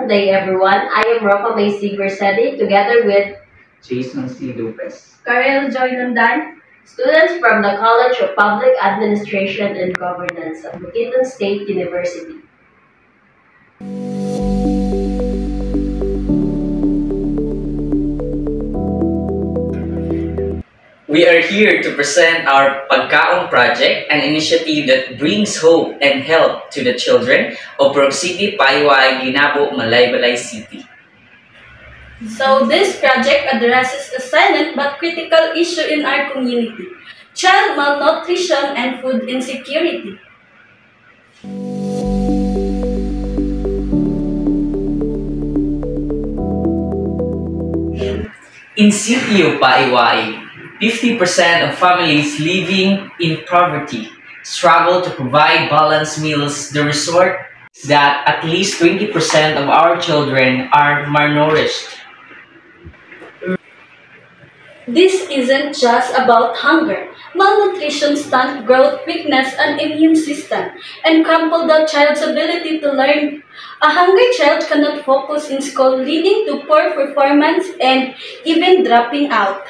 day, everyone. I am Roca Macy Bersedi, together with Jason C. Lopez, Karel Joy Nundan, students from the College of Public Administration and Governance of Bukidnon State University. We are here to present our Pagkaon Project, an initiative that brings hope and help to the children of Brook City, Paiwai, Ginabo, Malaybalay City. So this project addresses a silent but critical issue in our community: child malnutrition and food insecurity. In City of Paiwai, 50% of families living in poverty struggle to provide balanced meals. The result is that at least 20% of our children are malnourished. This isn't just about hunger. Malnutrition stunts growth, weakness, and immune system, and crumple the child's ability to learn. A hungry child cannot focus in school, leading to poor performance and even dropping out.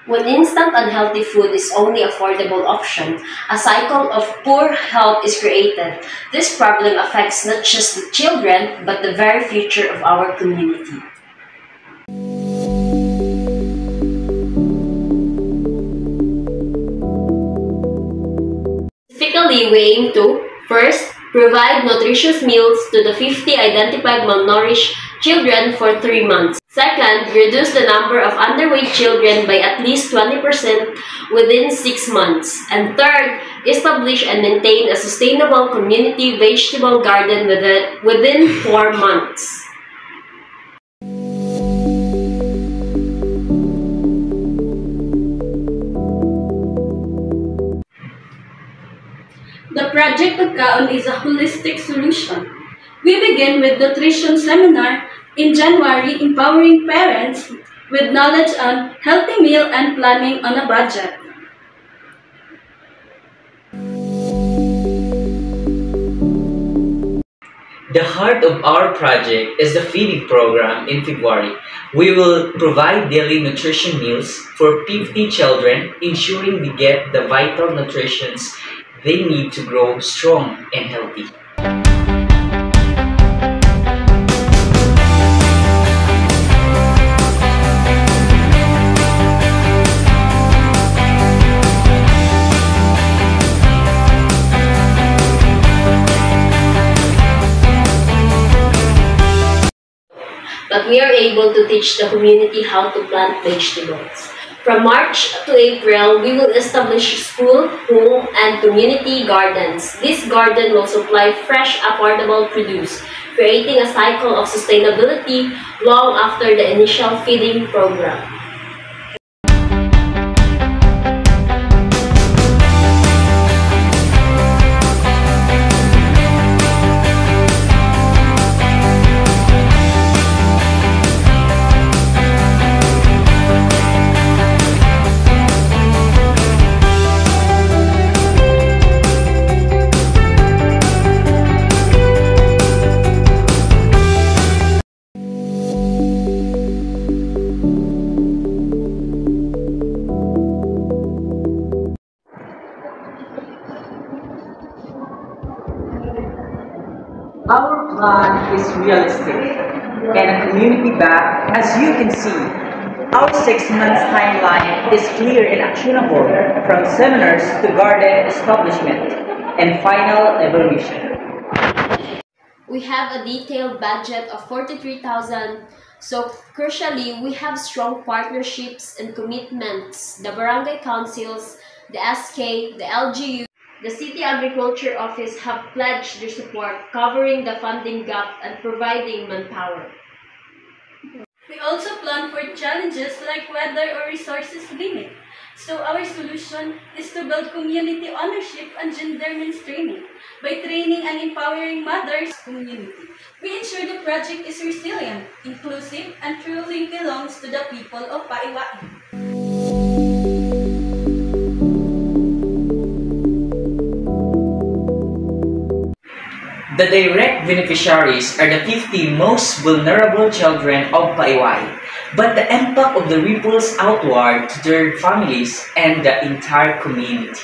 When instant unhealthy food is only affordable option, a cycle of poor health is created. This problem affects not just the children, but the very future of our community. Specifically, we aim to, first, provide nutritious meals to the 50 identified malnourished children for 3 months. Second, reduce the number of underweight children by at least 20% within 6 months. And third, establish and maintain a sustainable community vegetable garden within 4 months. The Project Pagkaon is a holistic solution. We begin with nutrition seminar in January, empowering parents with knowledge on healthy meal and planning on a budget. The heart of our project is the feeding program in February. We will provide daily nutrition meals for 50 children, ensuring they get the vital nutrition they need to grow strong and healthy. But we are able to teach the community how to plant vegetables. From March to April, we will establish school, home, and community gardens. This garden will supply fresh, affordable produce, creating a cycle of sustainability long after the initial feeding program. our plan is realistic and community-backed. As you can see, our 6 months timeline is clear and actionable, from seminars to garden establishment and final evaluation. We have a detailed budget of 43,000. So crucially, we have strong partnerships and commitments. The barangay councils, the SK, the LGU, the City Agriculture Office have pledged their support, covering the funding gap and providing manpower. We also plan for challenges like weather or resources limit. So our solution is to build community ownership and gender mainstreaming by training and empowering mothers community. We ensure the project is resilient, inclusive, and truly belongs to the people of Paiwai. The direct beneficiaries are the 50 most vulnerable children of Paiwai, but the impact of the ripples outward to their families and the entire community.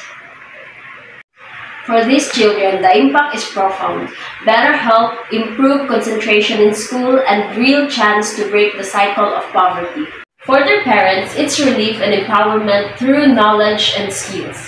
For these children, the impact is profound. Better health, improved concentration in school, and real chance to break the cycle of poverty. For their parents, it's relief and empowerment through knowledge and skills.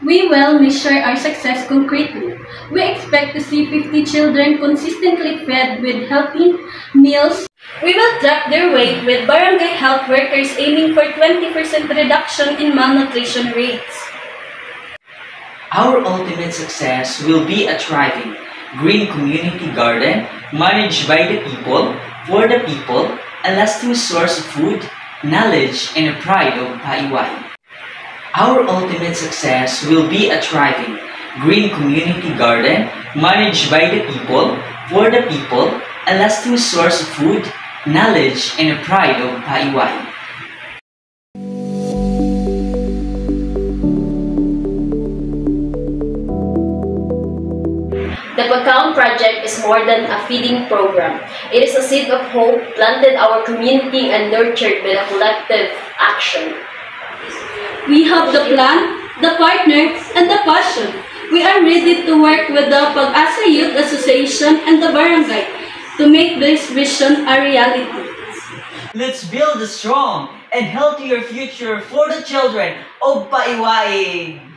We will measure our success concretely. We expect to see 50 children consistently fed with healthy meals. We will track their weight with barangay health workers aiming for 20% reduction in malnutrition rates. Our ultimate success will be a thriving, green community garden managed by the people, for the people, a lasting source of food, knowledge, and a pride of Paiwai. Our ultimate success will be a thriving, green community garden managed by the people, for the people, a lasting source of food, knowledge, and a pride of Paiwai. The Pagkaon Project is more than a feeding program. It is a seed of hope planted our community and nurtured by the collective action. We have the plan, the partner, and the passion. We are ready to work with the Pag-asa Youth Association and the barangay to make this vision a reality. Let's build a strong and healthier future for the children of Paiwai.